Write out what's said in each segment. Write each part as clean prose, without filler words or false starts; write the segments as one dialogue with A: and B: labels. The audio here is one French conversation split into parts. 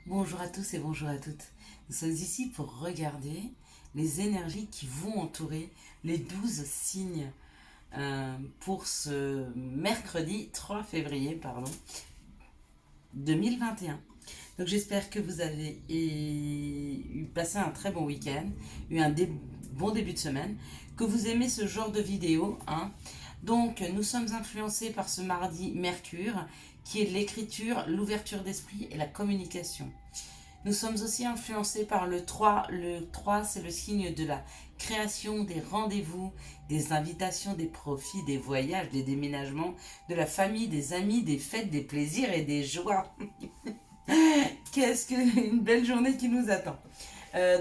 A: Bonjour à tous et bonjour à toutes. Nous sommes ici pour regarder les énergies qui vont entourer les 12 signes pour ce mercredi 3 février 2021. Donc j'espère que vous avez passé un très bon week-end, eu un bon début de semaine, que vous aimez ce genre de vidéo. Donc nous sommes influencés par ce mardi Mercure, qui est l'écriture, l'ouverture d'esprit et la communication. Nous sommes aussi influencés par le 3. Le 3, c'est le signe de la création, des rendez-vous, des invitations, des profits, des voyages, des déménagements, de la famille, des amis, des fêtes, des plaisirs et des joies. Qu'est-ce qu'une belle journée qui nous attend.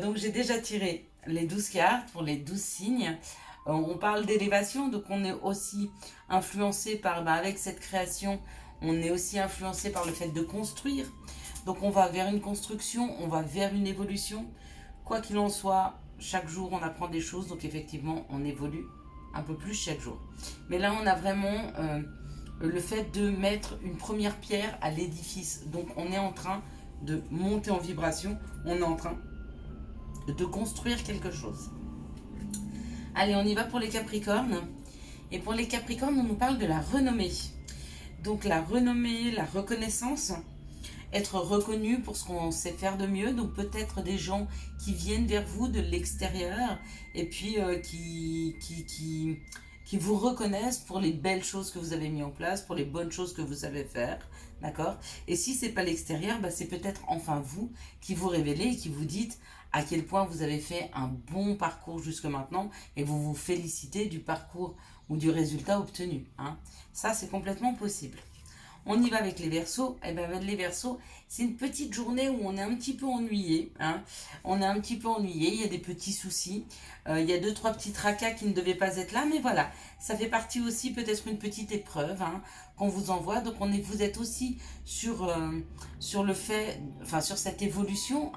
A: Donc j'ai déjà tiré les 12 cartes pour les 12 signes. On parle d'élévation, donc on est aussi influencé par, avec cette création, on est aussi influencé par le fait de construire. Donc on va vers une construction, on va vers une évolution. Quoi qu'il en soit, chaque jour on apprend des choses, donc effectivement on évolue un peu plus chaque jour. Mais là on a vraiment le fait de mettre une première pierre à l'édifice. Donc on est en train de monter en vibration, on est en train de construire quelque chose. Allez, on y va pour les Capricornes. Et pour les Capricornes, on nous parle de la renommée. Donc la renommée, la reconnaissance, être reconnu pour ce qu'on sait faire de mieux. Donc peut-être des gens qui viennent vers vous de l'extérieur et puis qui vous reconnaissent pour les belles choses que vous avez mis en place, pour les bonnes choses que vous savez faire. D'accord? Et si c'est pas l'extérieur, c'est peut-être enfin vous qui vous révélez et qui vous dites à quel point vous avez fait un bon parcours jusque maintenant et vous vous félicitez du parcours ou du résultat obtenu. Ça, c'est complètement possible. On y va avec les Verseaux. Et bien, les Verseaux, c'est une petite journée où on est un petit peu ennuyé. On est un petit peu ennuyé, il y a des petits soucis. Il y a 2-3 petits tracas qui ne devaient pas être là, mais voilà. Ça fait partie aussi peut-être une petite épreuve qu'on vous envoie. Donc vous êtes aussi sur le fait, sur cette évolution.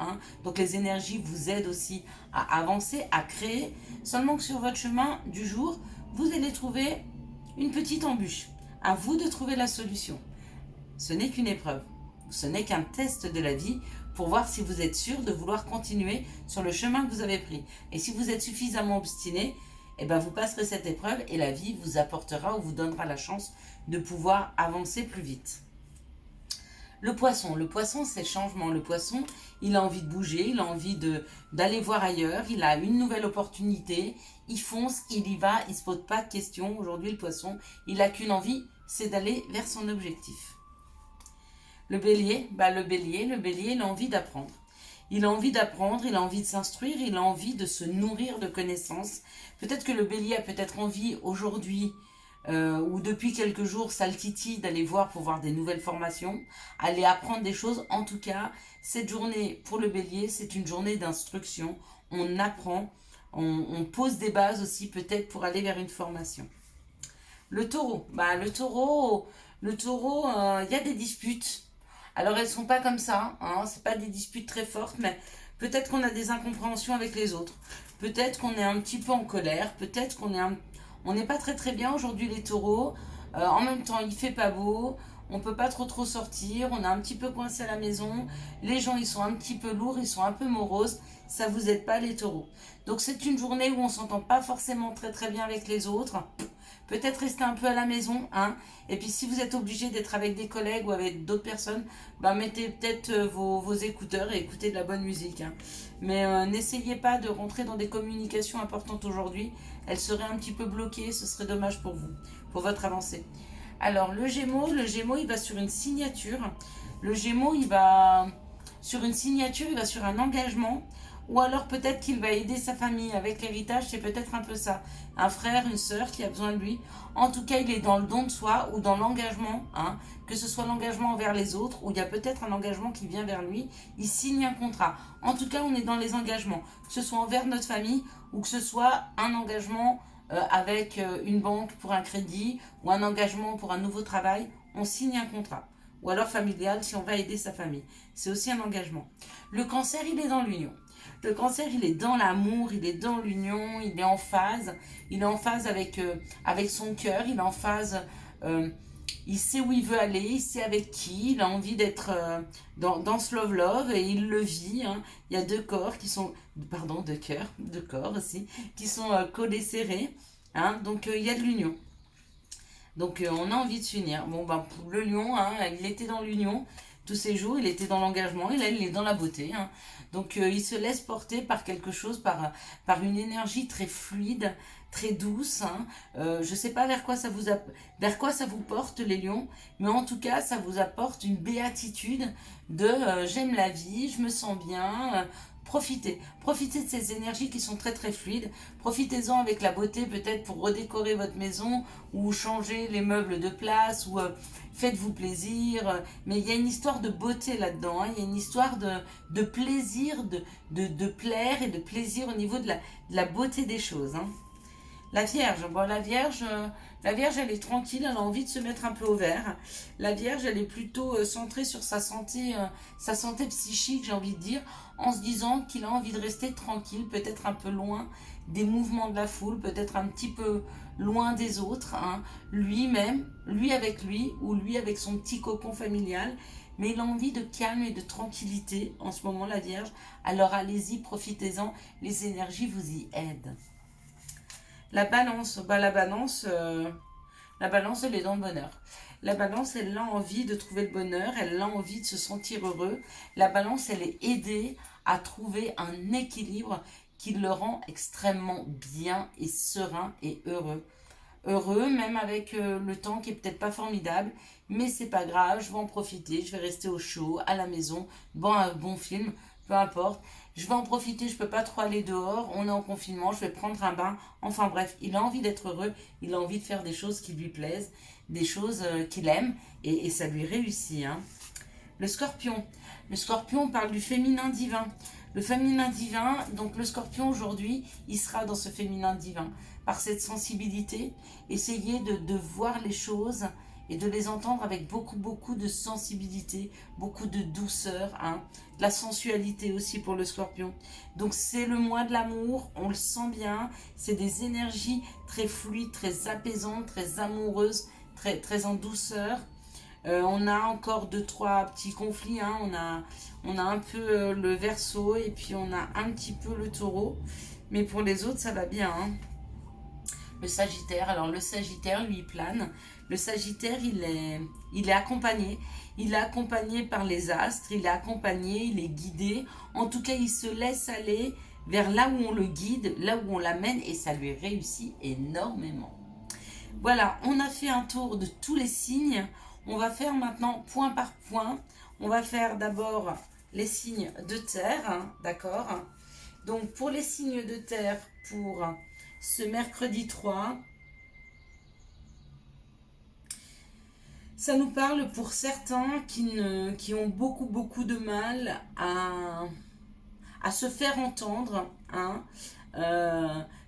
A: Donc les énergies vous aident aussi à avancer, à créer. Seulement que sur votre chemin du jour, vous allez trouver une petite embûche. À vous de trouver la solution. Ce n'est qu'une épreuve, ce n'est qu'un test de la vie pour voir si vous êtes sûr de vouloir continuer sur le chemin que vous avez pris. Et si vous êtes suffisamment obstiné, vous passerez cette épreuve et la vie vous apportera ou vous donnera la chance de pouvoir avancer plus vite. Le poisson c'est le changement. Le poisson, il a envie de bouger, il a envie d'aller voir ailleurs, il a une nouvelle opportunité, il fonce, il y va, il ne se pose pas de questions. Aujourd'hui, le poisson, il n'a qu'une envie, c'est d'aller vers son objectif. Le bélier, il a envie d'apprendre. Il a envie d'apprendre, il a envie de s'instruire, il a envie de se nourrir de connaissances. Peut-être que le bélier a peut-être envie aujourd'hui ou depuis quelques jours, ça le titille d'aller voir pour voir des nouvelles formations, aller apprendre des choses. En tout cas, cette journée pour le bélier, c'est une journée d'instruction. On apprend, on pose des bases aussi peut-être pour aller vers une formation. Le taureau, il y a des disputes. Alors elles sont pas comme ça, c'est pas des disputes très fortes, mais peut-être qu'on a des incompréhensions avec les autres. Peut-être qu'on est un petit peu en colère, peut-être on n'est pas très très bien aujourd'hui les taureaux. En même temps, il fait pas beau, on peut pas trop sortir, on est un petit peu coincé à la maison. Les gens, ils sont un petit peu lourds, ils sont un peu moroses. Ça vous aide pas les taureaux. Donc c'est une journée où on s'entend pas forcément très très bien avec les autres. Peut-être rester un peu à la maison, Et puis si vous êtes obligé d'être avec des collègues ou avec d'autres personnes, mettez peut-être vos écouteurs et écoutez de la bonne musique, Mais n'essayez pas de rentrer dans des communications importantes aujourd'hui. Elles seraient un petit peu bloquées, ce serait dommage pour vous, pour votre avancée. Alors le Gémeaux, il va sur une signature. Le Gémeaux, il va sur une signature, il va sur un engagement. Ou alors peut-être qu'il va aider sa famille avec l'héritage, c'est peut-être un peu ça. Un frère, une sœur qui a besoin de lui. En tout cas, il est dans le don de soi ou dans l'engagement, que ce soit l'engagement envers les autres ou il y a peut-être un engagement qui vient vers lui. Il signe un contrat. En tout cas, on est dans les engagements, que ce soit envers notre famille ou que ce soit un engagement avec une banque pour un crédit ou un engagement pour un nouveau travail. On signe un contrat. Ou alors familial si on va aider sa famille. C'est aussi un engagement. Le Cancer, il est dans l'union. Le Cancer, il est dans l'amour, il est dans l'union, il est en phase. Il est en phase avec son cœur, il est en phase il sait où il veut aller, il sait avec qui, il a envie d'être dans ce love et il le vit. Hein. Il y a deux corps qui sont, pardon, deux cœurs, deux corps aussi, qui sont collés serrés. Hein. Donc il y a de l'union. Donc on a envie de s'unir. Bon, ben, pour le lion, hein, il était dans l'union tous ces jours, il était dans l'engagement et là il est dans la beauté. Hein. Donc il se laisse porter par quelque chose, par une énergie très fluide, très douce. Hein. Je ne sais pas vers quoi ça vous porte les lions, mais en tout cas ça vous apporte une béatitude de j'aime la vie, je me sens bien. Profitez de ces énergies qui sont très très fluides. Profitez-en avec la beauté peut-être pour redécorer votre maison ou changer les meubles de place ou faites-vous plaisir. Mais il y a une histoire de beauté là-dedans. Hein. Il y a une histoire de plaisir, de plaire et de plaisir au niveau de la beauté des choses. Hein. La Vierge, bon la Vierge elle est tranquille, elle a envie de se mettre un peu au vert. La Vierge elle est plutôt centrée sur sa santé psychique, j'ai envie de dire, en se disant qu'il a envie de rester tranquille, peut-être un peu loin des mouvements de la foule, peut-être un petit peu loin des autres, hein. Lui-même, lui avec lui ou lui avec son petit cocon familial. Mais il a envie de calme et de tranquillité en ce moment la Vierge. Alors allez-y, profitez-en, les énergies vous y aident. La balance, la balance, elle est dans le bonheur. La balance, elle a envie de trouver le bonheur, elle a envie de se sentir heureux. La balance, elle est aidée à trouver un équilibre qui le rend extrêmement bien et serein et heureux. Heureux, même avec le temps qui est peut-être pas formidable, mais c'est pas grave, je vais en profiter, je vais rester au chaud, à la maison, bon, un bon film, peu importe. Je vais en profiter, je peux pas trop aller dehors, on est en confinement, je vais prendre un bain. Enfin bref, il a envie d'être heureux, il a envie de faire des choses qui lui plaisent, des choses qu'il aime, et ça lui réussit. Hein. Le Scorpion. Le Scorpion parle du féminin divin. Le féminin divin, donc le Scorpion aujourd'hui, il sera dans ce féminin divin. Par cette sensibilité, essayez de voir les choses et de les entendre avec beaucoup de sensibilité, beaucoup de douceur, hein. De la sensualité aussi pour le Scorpion. Donc c'est le mois de l'amour, on le sent bien, c'est des énergies très fluides, très apaisantes, très amoureuses, très en douceur. On a encore 2-3 petits conflits, hein. On a un peu le Verseau et puis on a un petit peu le Taureau. Mais pour les autres, ça va bien. Hein. Le Sagittaire, alors le Sagittaire, lui, il plane. Le Sagittaire, il est accompagné. Il est accompagné par les astres, il est accompagné, il est guidé. En tout cas, il se laisse aller vers là où on le guide, là où on l'amène et ça lui réussit énormément. Voilà, on a fait un tour de tous les signes. On va faire maintenant point par point. On va faire d'abord les signes de terre, hein, d'accord? Donc pour les signes de terre, pour ce mercredi 3, ça nous parle pour certains qui ont beaucoup de mal à se faire entendre, hein,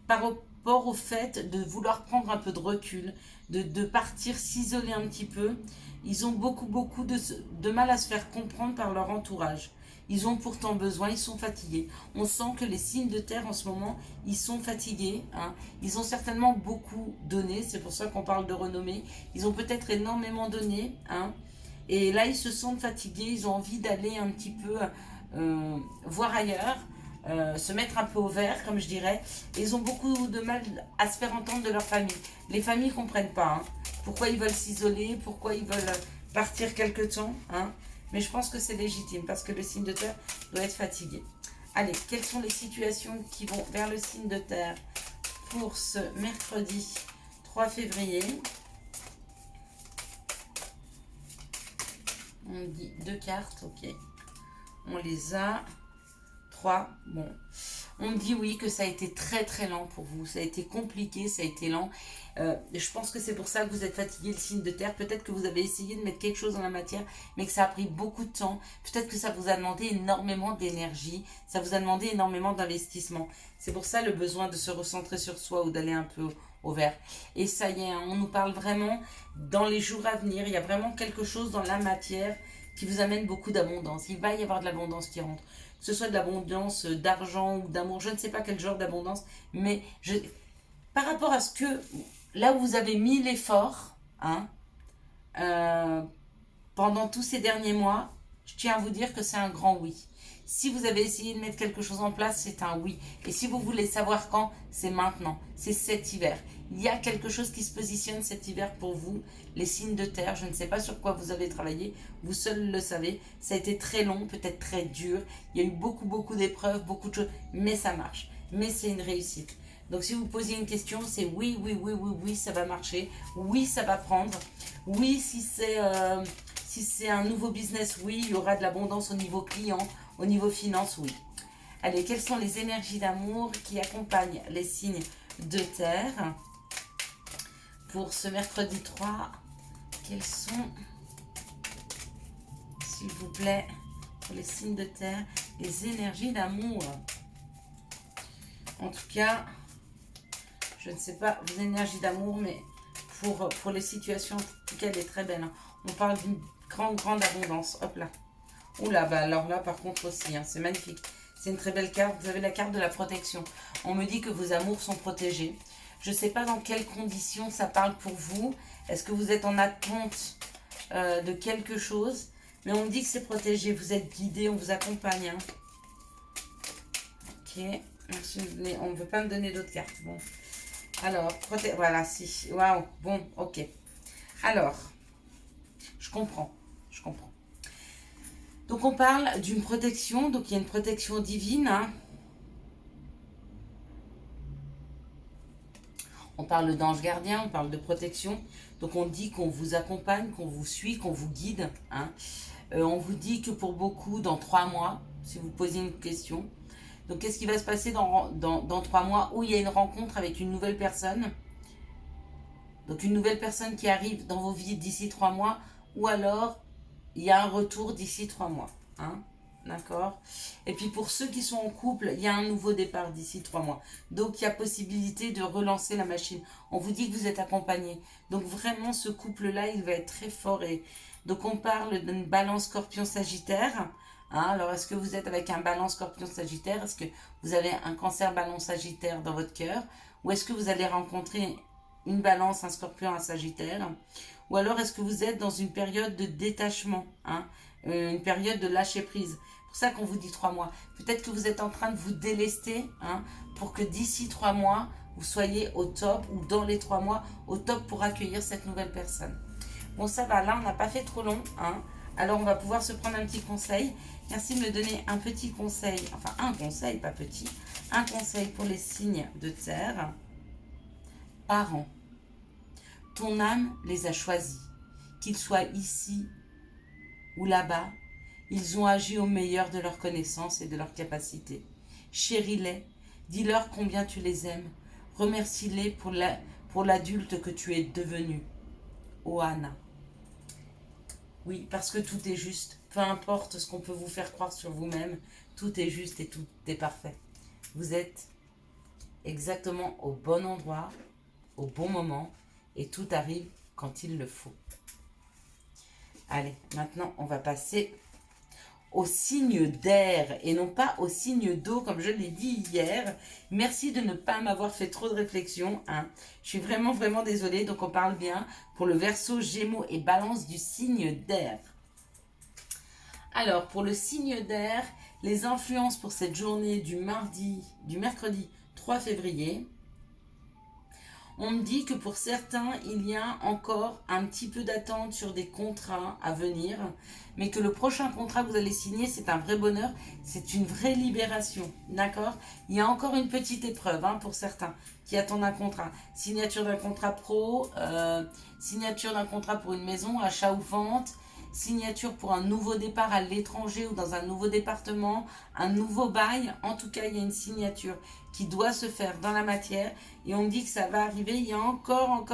A: par rapport au fait de vouloir prendre un peu de recul, de partir s'isoler un petit peu. Ils ont beaucoup de mal à se faire comprendre par leur entourage. Ils ont pourtant besoin, ils sont fatigués. On sent que les signes de terre en ce moment, ils sont fatigués. Hein. Ils ont certainement beaucoup donné, c'est pour ça qu'on parle de renommée. Ils ont peut-être énormément donné. Hein. Et là, ils se sentent fatigués, ils ont envie d'aller un petit peu voir ailleurs. Se mettre un peu au vert, comme je dirais. Et ils ont beaucoup de mal à se faire entendre de leur famille. Les familles ne comprennent pas. Hein. Pourquoi ils veulent s'isoler, pourquoi ils veulent partir quelque temps. Hein. Mais je pense que c'est légitime parce que le signe de terre doit être fatigué. Allez, quelles sont les situations qui vont vers le signe de terre pour ce mercredi 3 février? On dit 2 cartes, ok. On les a. 3, bon. On me dit oui que ça a été très lent pour vous. Ça a été compliqué, ça a été lent. Je pense que c'est pour ça que vous êtes fatigué, le signe de terre. Peut-être que vous avez essayé de mettre quelque chose dans la matière, mais que ça a pris beaucoup de temps. Peut-être que ça vous a demandé énormément d'énergie. Ça vous a demandé énormément d'investissement. C'est pour ça le besoin de se recentrer sur soi ou d'aller un peu au vert. Et ça y est, on nous parle vraiment dans les jours à venir. Il y a vraiment quelque chose dans la matière qui vous amène beaucoup d'abondance. Il va y avoir de l'abondance qui rentre. Que ce soit de l'abondance d'argent ou d'amour, je ne sais pas quel genre d'abondance, mais par rapport à ce que, là où vous avez mis l'effort, hein, euh, pendant tous ces derniers mois, je tiens à vous dire que c'est un grand oui. Si vous avez essayé de mettre quelque chose en place, c'est un oui. Et si vous voulez savoir quand, c'est maintenant. C'est cet hiver. Il y a quelque chose qui se positionne cet hiver pour vous. Les signes de terre, je ne sais pas sur quoi vous avez travaillé. Vous seul le savez. Ça a été très long, peut-être très dur. Il y a eu beaucoup d'épreuves, beaucoup de choses. Mais ça marche. Mais c'est une réussite. Donc si vous posiez une question, c'est oui, oui, oui, oui, oui, ça va marcher. Oui, ça va prendre. Oui, si c'est un nouveau business, oui, il y aura de l'abondance au niveau client, au niveau finance, oui. Allez, quelles sont les énergies d'amour qui accompagnent les signes de terre pour ce mercredi 3? Quelles sont, s'il vous plaît, pour les signes de terre, les énergies d'amour? En tout cas, je ne sais pas vos énergies d'amour, mais pour les situations, en tout cas, elle est très belle. Hein. On parle d'une grande abondance. Hop là. Oula, bah alors là, par contre aussi, hein, c'est magnifique. C'est une très belle carte. Vous avez la carte de la protection. On me dit que vos amours sont protégés. Je ne sais pas dans quelles conditions ça parle pour vous. Est-ce que vous êtes en attente de quelque chose? Mais on me dit que c'est protégé. Vous êtes guidé, on vous accompagne. Hein. Ok. Merci. On ne veut pas me donner d'autres cartes. Bon. Alors, voilà, si. Waouh. Bon, ok. Alors, je comprends. Je comprends. Donc, on parle d'une protection. Donc, il y a une protection divine. Hein. On parle d'ange gardien, on parle de protection. Donc, on dit qu'on vous accompagne, qu'on vous suit, qu'on vous guide. Hein. On vous dit que pour beaucoup, dans 3 mois, si vous posez une question. Donc, qu'est-ce qui va se passer dans 3 mois où il y a une rencontre avec une nouvelle personne? Donc, une nouvelle personne qui arrive dans vos vies d'ici 3 mois, ou alors il y a un retour d'ici 3 mois. Hein? D'accord? Et puis pour ceux qui sont en couple, il y a un nouveau départ d'ici 3 mois. Donc il y a possibilité de relancer la machine. On vous dit que vous êtes accompagné. Donc vraiment ce couple-là, il va être très fort. Et donc on parle d'une balance scorpion-sagittaire. Hein? Alors est-ce que vous êtes avec un balance scorpion-sagittaire? Est-ce que vous avez un cancer balance-sagittaire dans votre cœur? Ou est-ce que vous allez rencontrer une balance, un scorpion, un sagittaire? Ou alors est-ce que vous êtes dans une période de détachement, hein, une période de lâcher prise? C'est pour ça qu'on vous dit 3 mois. Peut-être que vous êtes en train de vous délester, hein, pour que d'ici 3 mois, vous soyez au top, ou dans les 3 mois, au top pour accueillir cette nouvelle personne. Bon, ça va, là, on n'a pas fait trop long. Hein. Alors, on va pouvoir se prendre un petit conseil. Merci de me donner un petit conseil, enfin un conseil, pas petit, un conseil pour les signes de terre. Parents. Ton âme les a choisis. Qu'ils soient ici ou là-bas, ils ont agi au meilleur de leurs connaissances et de leurs capacités. Chéris-les, dis-leur combien tu les aimes, remercie-les pour l'adulte que tu es devenu. Ohana. Oui, parce que tout est juste. Peu importe ce qu'on peut vous faire croire sur vous-même, tout est juste et tout est parfait. Vous êtes exactement au bon endroit, au bon moment, et tout arrive quand il le faut. Allez, maintenant, on va passer au signe d'air et non pas au signe d'eau comme je l'ai dit hier. Merci de ne pas m'avoir fait trop de réflexion. Hein. Je suis vraiment désolée. Donc, on parle bien pour le Verseau, Gémeaux et Balance du signe d'air. Alors, pour le signe d'air, les influences pour cette journée du mercredi 3 février. On me dit que pour certains, il y a encore un petit peu d'attente sur des contrats à venir, mais que le prochain contrat que vous allez signer, c'est un vrai bonheur, c'est une vraie libération, d'accord? Il y a encore une petite épreuve hein, pour certains qui attendent un contrat. Signature d'un contrat pro, signature d'un contrat pour une maison, achat ou vente, signature pour un nouveau départ à l'étranger ou dans un nouveau département, un nouveau bail. En tout cas, il y a une signature qui doit se faire dans la matière et on me dit que ça va arriver. Il y a encore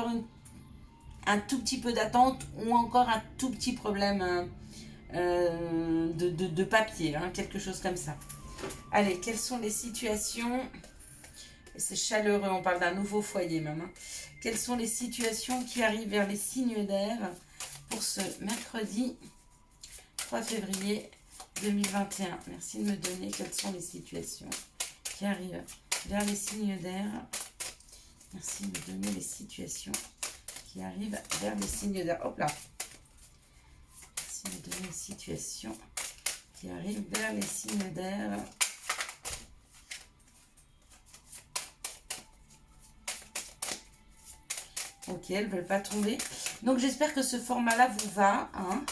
A: un tout petit peu d'attente ou encore un tout petit problème de papier, hein, quelque chose comme ça. Allez, quelles sont les situations? C'est chaleureux, on parle d'un nouveau foyer même. Hein. Quelles sont les situations qui arrivent vers les signes d'air pour ce mercredi 3 février 2021? Merci de me donner quelles sont les situations qui arrivent vers les signes d'air. Merci de me donner les situations qui arrivent vers les signes d'air. Hop là. de les situations qui arrivent vers les signes d'air. Ok, elles ne veulent pas tomber. Donc, j'espère que ce format-là vous va. Hein.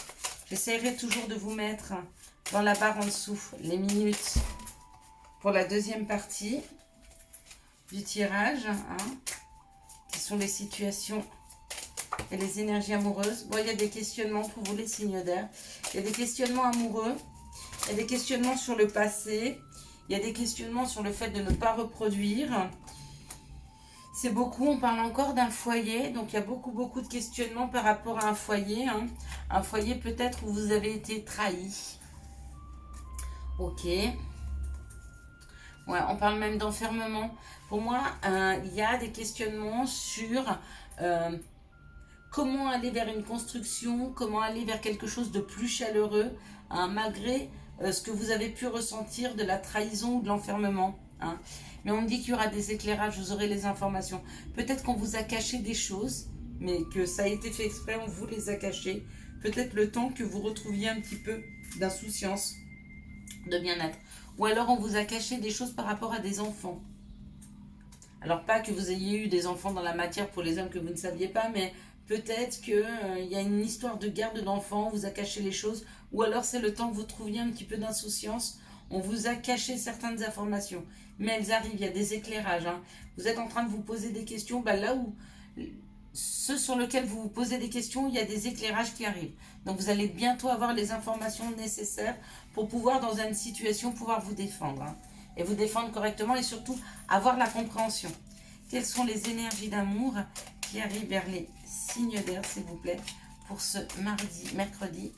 A: J'essaierai toujours de vous mettre dans la barre en dessous les minutes pour la deuxième partie du tirage. Hein, qui sont les situations et les énergies amoureuses. Bon, il y a des questionnements pour vous, les signes d'air. Il y a des questionnements amoureux. Il y a des questionnements sur le passé. Il y a des questionnements sur le fait de ne pas reproduire. C'est beaucoup, on parle encore d'un foyer, donc il y a beaucoup de questionnements par rapport à un foyer. Hein. Un foyer peut-être où vous avez été trahi. Ok. Ouais, on parle même d'enfermement. Pour moi, il y a des questionnements sur comment aller vers une construction, comment aller vers quelque chose de plus chaleureux, hein, malgré ce que vous avez pu ressentir de la trahison ou de l'enfermement. Hein. Mais on me dit qu'il y aura des éclairages, vous aurez les informations. Peut-être qu'on vous a caché des choses, mais que ça a été fait exprès, on vous les a cachées. Peut-être le temps que vous retrouviez un petit peu d'insouciance, de bien-être. Ou alors on vous a caché des choses par rapport à des enfants. Alors pas que vous ayez eu des enfants dans la matière pour les hommes que vous ne saviez pas, mais peut-être qu'il y a une histoire de garde d'enfants, on vous a caché les choses. Ou alors c'est le temps que vous trouviez un petit peu d'insouciance. On vous a caché certaines informations, mais elles arrivent, il y a des éclairages. Hein. Vous êtes en train de vous poser des questions, bah là où ceux sur lesquels vous vous posez des questions, il y a des éclairages qui arrivent. Donc vous allez bientôt avoir les informations nécessaires pour pouvoir, dans une situation, pouvoir vous défendre. Hein. Et vous défendre correctement et surtout avoir la compréhension. Quelles sont les énergies d'amour qui arrivent vers les signes d'air, s'il vous plaît, pour ce mercredi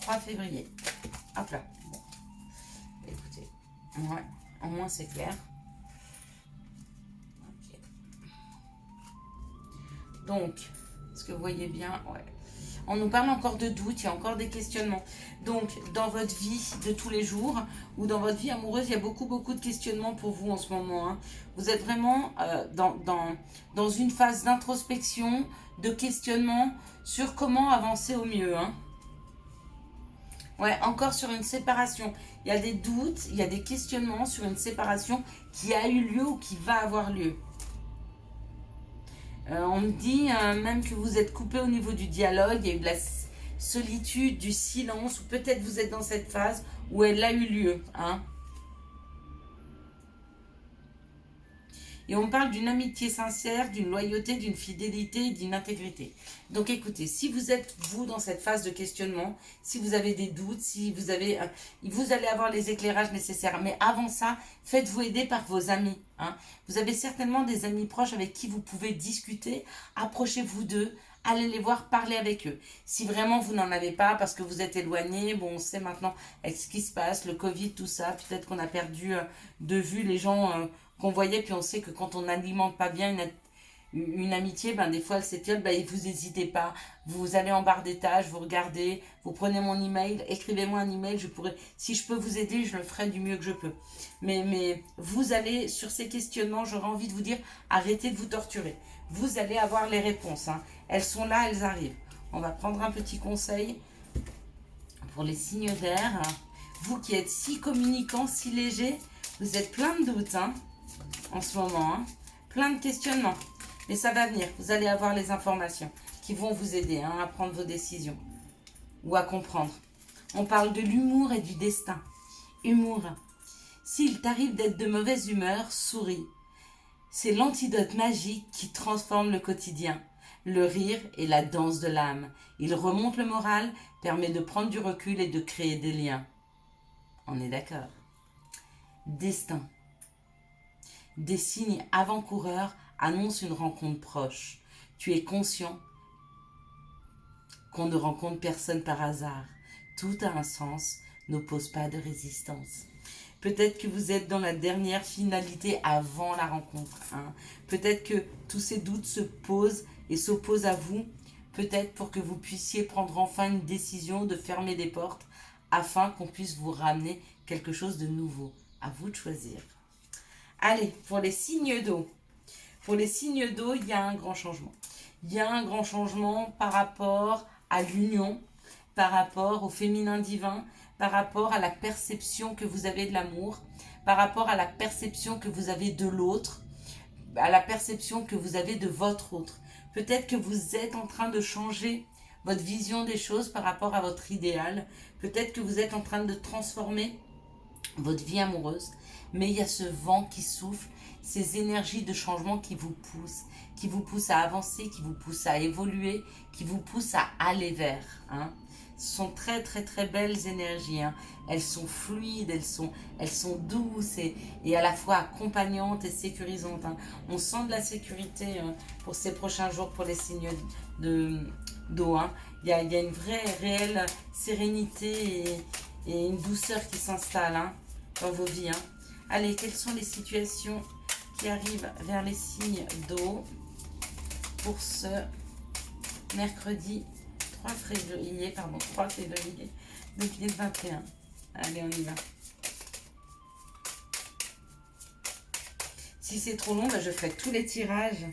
A: 3 février. Hop là. Écoutez, ouais, au moins c'est clair. Okay. Donc, est-ce que vous voyez bien? Ouais. On nous parle encore de doute, il y a encore des questionnements. Donc, dans votre vie de tous les jours ou dans votre vie amoureuse, il y a beaucoup de questionnements pour vous en ce moment. Hein. Vous êtes vraiment dans une phase d'introspection, de questionnement sur comment avancer au mieux. Hein. Ouais, encore sur une séparation. Il y a des doutes, il y a des questionnements sur une séparation qui a eu lieu ou qui va avoir lieu. On me dit même que vous êtes coupé au niveau du dialogue, il y a eu de la solitude, du silence, ou peut-être vous êtes dans cette phase où elle a eu lieu. Hein. Et on parle d'une amitié sincère, d'une loyauté, d'une fidélité, d'une intégrité. Donc écoutez, si vous êtes, vous, dans cette phase de questionnement, si vous avez des doutes, si vous avez, vous allez avoir les éclairages nécessaires. Mais avant ça, faites-vous aider par vos amis. Hein. Vous avez certainement des amis proches avec qui vous pouvez discuter. Approchez-vous d'eux. Allez les voir, parlez avec eux. Si vraiment vous n'en avez pas parce que vous êtes éloigné, bon, on sait maintenant avec ce qui se passe, le Covid, tout ça, peut-être qu'on a perdu de vue les gens qu'on voyait, puis on sait que quand on n'alimente pas bien une amitié, ben des fois elle s'étiole, ben vous n'hésitez pas, vous allez en barre d'étage, vous regardez, vous prenez mon email, écrivez-moi un email, je pourrais, si je peux vous aider, je le ferai du mieux que je peux. Mais vous allez, sur ces questionnements, j'aurais envie de vous dire, arrêtez de vous torturer. Vous allez avoir les réponses, hein. Elles sont là, elles arrivent. On va prendre un petit conseil pour les signes d'air. Vous qui êtes si communicants, si légers, vous êtes plein de doutes, hein, en ce moment, hein. Plein de questionnements. Mais ça va venir, vous allez avoir les informations qui vont vous aider, hein, à prendre vos décisions ou à comprendre. On parle de l'humour et du destin. Humour. S'il t'arrive d'être de mauvaise humeur, souris. C'est l'antidote magique qui transforme le quotidien. Le rire est la danse de l'âme. Il remonte le moral, permet de prendre du recul et de créer des liens. On est d'accord. Destin. Des signes avant-coureurs annoncent une rencontre proche. Tu es conscient qu'on ne rencontre personne par hasard. Tout a un sens, n'oppose pas de résistance. Peut-être que vous êtes dans la dernière finalité avant la rencontre. Hein. Peut-être que tous ces doutes se posent et s'opposent à vous. Peut-être pour que vous puissiez prendre enfin une décision de fermer des portes afin qu'on puisse vous ramener quelque chose de nouveau. À vous de choisir. Allez, pour les signes d'eau. Pour les signes d'eau, il y a un grand changement. Il y a un grand changement par rapport à l'union. par rapport au féminin divin, par rapport à la perception que vous avez de l'amour, par rapport à la perception que vous avez de l'autre, à la perception que vous avez de votre autre. Peut-être que vous êtes en train de changer votre vision des choses par rapport à votre idéal. Peut-être que vous êtes en train de transformer votre vie amoureuse. Mais il y a ce vent qui souffle, ces énergies de changement qui vous poussent à avancer, qui vous poussent à évoluer, qui vous poussent à aller vers. Hein. Ce sont très très très belles énergies. Hein. Elles sont fluides, elles sont douces et à la fois accompagnantes et sécurisantes. Hein. On sent de la sécurité pour ces prochains jours pour les signes d'eau. Hein. Il y a une vraie, réelle sérénité et une douceur qui s'installe hein, dans vos vies. Hein. Allez, quelles sont les situations qui arrivent vers les signes d'eau pour ce mercredi 3 février 2021. Allez, on y va. Si c'est trop long, je ferai tous les tirages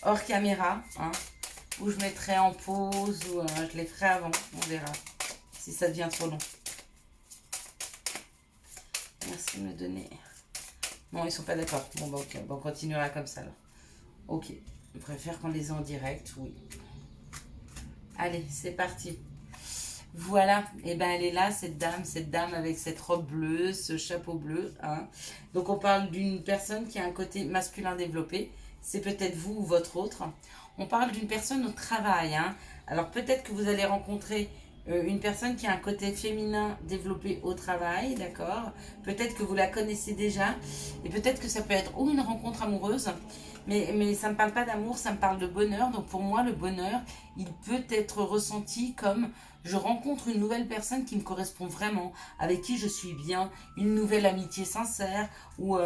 A: hors caméra, hein, ou je mettrai en pause, ou je les ferai avant, on verra si ça devient trop long. Merci de me donner... Non, ils sont pas d'accord. Bon, bah ok, bon, on continuera comme ça alors. Ok, je préfère qu'on les ait en direct, oui. Allez, c'est parti. Voilà, et ben elle est là, cette dame avec cette robe bleue, ce chapeau bleu. Hein. Donc on parle d'une personne qui a un côté masculin développé. C'est peut-être vous ou votre autre. On parle d'une personne au travail. Hein. Alors peut-être que vous allez rencontrer une personne qui a un côté féminin développé au travail, d'accord. Peut-être que vous la connaissez déjà. Et peut-être que ça peut être ou une rencontre amoureuse. Mais ça ne me parle pas d'amour, ça me parle de bonheur. Donc pour moi, le bonheur, il peut être ressenti comme je rencontre une nouvelle personne qui me correspond vraiment, avec qui je suis bien, une nouvelle amitié sincère ou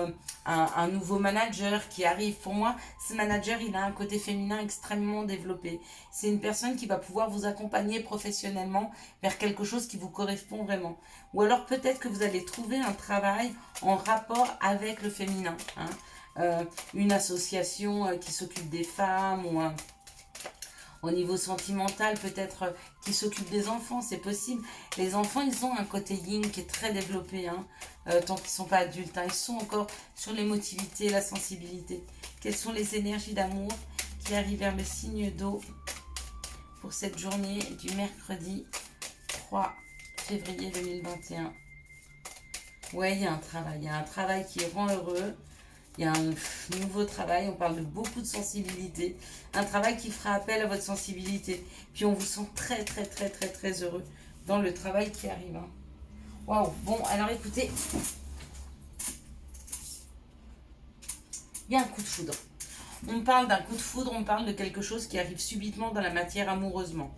A: un nouveau manager qui arrive. Pour moi, ce manager, il a un côté féminin extrêmement développé. C'est une personne qui va pouvoir vous accompagner professionnellement vers quelque chose qui vous correspond vraiment. Ou alors peut-être que vous allez trouver un travail en rapport avec le féminin. Hein. Une association qui s'occupe des femmes ou au niveau sentimental peut-être qui s'occupe des enfants, c'est possible. Les enfants, ils ont un côté yin qui est très développé, hein, tant qu'ils ne sont pas adultes. Hein. Ils sont encore sur l'émotivité, la sensibilité. Quelles sont les énergies d'amour qui arrivent vers le signe d'eau pour cette journée du mercredi 3 février 2021? Ouais, il y a un travail qui rend heureux. Il y a un nouveau travail, on parle de beaucoup de sensibilité. Un travail qui fera appel à votre sensibilité. Puis on vous sent très, très, très, très, très heureux dans le travail qui arrive. Hein. Waouh. Bon, alors écoutez. Il y a un coup de foudre. On parle d'un coup de foudre, on parle de quelque chose qui arrive subitement dans la matière amoureusement.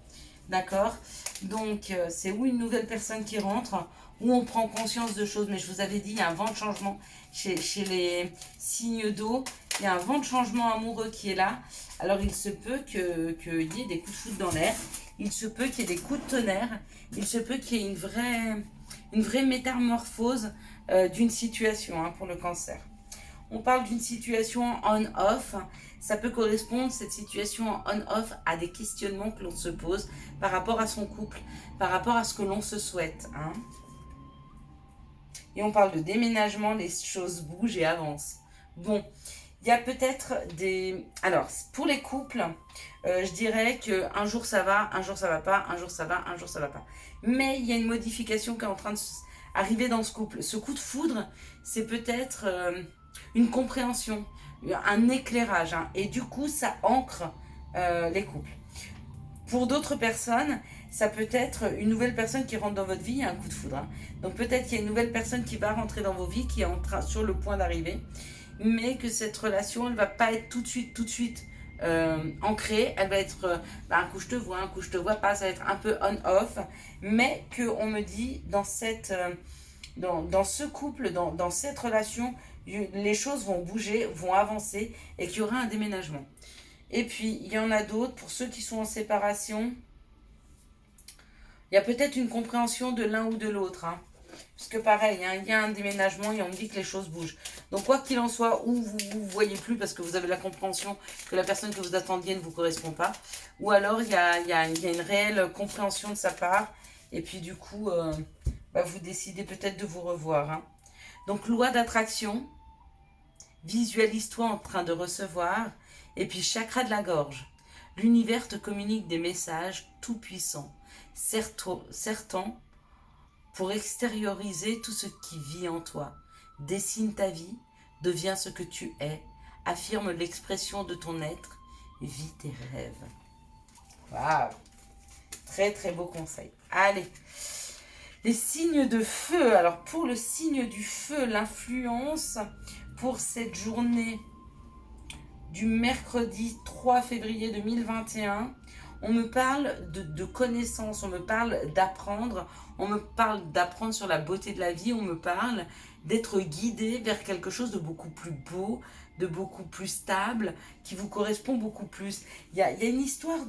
A: D'accord? Donc, c'est ou une nouvelle personne qui rentre, où on prend conscience de choses. Mais je vous avais dit, il y a un vent de changement chez les signes d'eau. Il y a un vent de changement amoureux qui est là. Alors, il se peut qu'il y ait des coups de foudre dans l'air. Il se peut qu'il y ait des coups de tonnerre. Il se peut qu'il y ait une vraie métamorphose d'une situation hein, pour le cancer. On parle d'une situation on-off. Ça peut correspondre, cette situation on-off, à des questionnements que l'on se pose par rapport à son couple, par rapport à ce que l'on se souhaite. Hein. Et on parle de déménagement, les choses bougent et avancent. Bon, il y a peut-être des... Alors, pour les couples, je dirais qu'un jour ça va, un jour ça va pas, un jour ça va, un jour ça va pas. Mais il y a une modification qui est en train d'arriver dans ce couple. Ce coup de foudre, c'est peut-être une compréhension, un éclairage. Hein, et du coup, ça ancre les couples. Pour d'autres personnes, ça peut être une nouvelle personne qui rentre dans votre vie, il y a un coup de foudre. Hein. Donc peut-être qu'il y a une nouvelle personne qui va rentrer dans vos vies, qui est sur le point d'arriver, mais que cette relation, elle ne va pas être tout de suite ancrée. Elle va être un coup je te vois, un coup je te vois pas, ça va être un peu on-off, mais qu'on me dit dans ce couple, dans cette relation, les choses vont bouger, vont avancer et qu'il y aura un déménagement. Et puis, il y en a d'autres, pour ceux qui sont en séparation, il y a peut-être une compréhension de l'un ou de l'autre. Hein. Parce que pareil, hein, il y a un déménagement et on me dit que les choses bougent. Donc quoi qu'il en soit, ou vous ne voyez plus parce que vous avez la compréhension que la personne que vous attendiez ne vous correspond pas, ou alors il y a une réelle compréhension de sa part, et puis du coup, vous décidez peut-être de vous revoir. Hein. Donc loi d'attraction, visualise-toi en train de recevoir, et puis chakra de la gorge. L'univers te communique des messages tout puissants, certains pour extérioriser tout ce qui vit en toi. Dessine ta vie, deviens ce que tu es, affirme l'expression de ton être, vis tes rêves. Waouh! Très très beau conseil. Allez, les signes de feu. Alors pour le signe du feu, l'influence pour cette journée du mercredi 3 février 2021, on me parle de connaissances, on me parle d'apprendre, on me parle d'apprendre sur la beauté de la vie, on me parle d'être guidé vers quelque chose de beaucoup plus beau, de beaucoup plus stable, qui vous correspond beaucoup plus. Il y a une histoire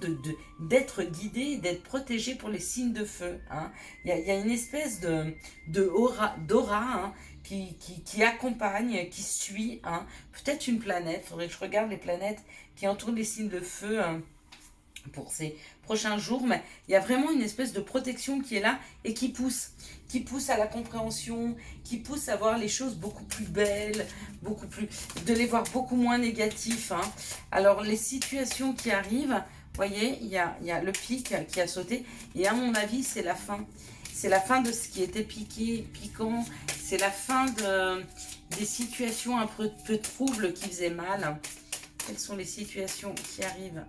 A: d'être guidé, d'être protégé pour les signes de feu. Hein. Il y a une espèce d'aura hein, qui accompagne, qui suit. Hein. Peut-être une planète, il faudrait que je regarde les planètes qui entourent les signes de feu. Hein, pour ces prochains jours, mais il y a vraiment une espèce de protection qui est là et qui pousse à la compréhension, qui pousse à voir les choses beaucoup plus belles, de les voir beaucoup moins négatifs. Hein. Alors les situations qui arrivent, vous voyez, il y a le pic qui a sauté et à mon avis c'est la fin. C'est la fin de ce qui était piquant, c'est la fin des situations un peu troubles qui faisaient mal. Quelles sont les situations qui arrivent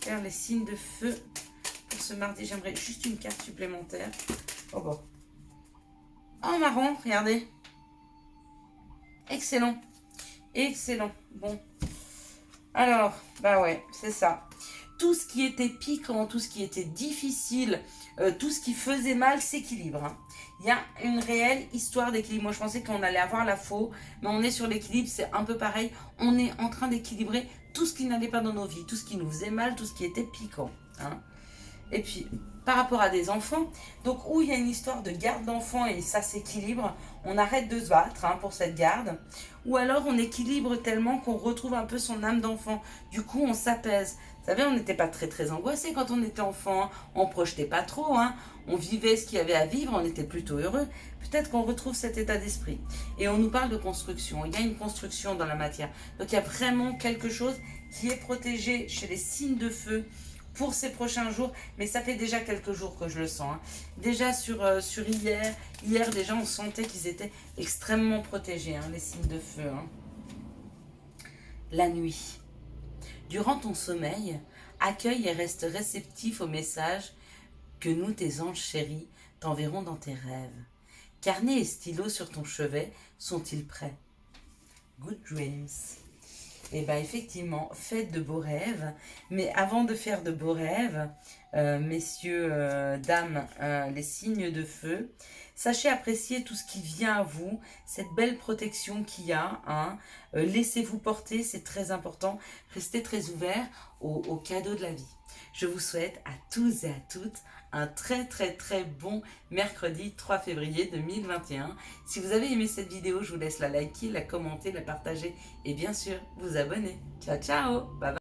A: vers les signes de feu pour ce mardi? J'aimerais juste une carte supplémentaire. Oh bon. Oh marron, regardez. Excellent. Excellent. Bon. Alors, ouais, c'est ça. Tout ce qui était piquant, tout ce qui était difficile, tout ce qui faisait mal s'équilibre. Hein. Il y a une réelle histoire d'équilibre. Moi, je pensais qu'on allait avoir la faux, mais on est sur l'équilibre, c'est un peu pareil. On est en train d'équilibrer tout ce qui n'allait pas dans nos vies, tout ce qui nous faisait mal, tout ce qui était piquant. Hein. Et puis, par rapport à des enfants, donc où il y a une histoire de garde d'enfants et ça s'équilibre, on arrête de se battre hein, pour cette garde, ou alors on équilibre tellement qu'on retrouve un peu son âme d'enfant. Du coup, on s'apaise. Vous savez, on n'était pas très angoissé quand on était enfant, on projetait pas trop, hein. On vivait ce qu'il y avait à vivre, on était plutôt heureux. Peut-être qu'on retrouve cet état d'esprit. Et on nous parle de construction, il y a une construction dans la matière. Donc il y a vraiment quelque chose qui est protégé chez les signes de feu pour ces prochains jours, mais ça fait déjà quelques jours que je le sens. Hein. Déjà sur hier déjà on sentait qu'ils étaient extrêmement protégés, hein, les signes de feu. Hein. La nuit. Durant ton sommeil, accueille et reste réceptif aux messages que nous, tes anges chéris, t'enverrons dans tes rêves. Carnet et stylo sur ton chevet sont-ils prêts? Good dreams. Et bien effectivement, faites de beaux rêves. Mais avant de faire de beaux rêves, messieurs, dames, les signes de feu, sachez apprécier tout ce qui vient à vous, cette belle protection qu'il y a. Hein. Laissez-vous porter, c'est très important. Restez très ouverts aux cadeaux de la vie. Je vous souhaite à tous et à toutes un très bon mercredi 3 février 2021. Si vous avez aimé cette vidéo, je vous laisse la liker, la commenter, la partager et bien sûr vous abonner. Ciao, ciao, bye bye.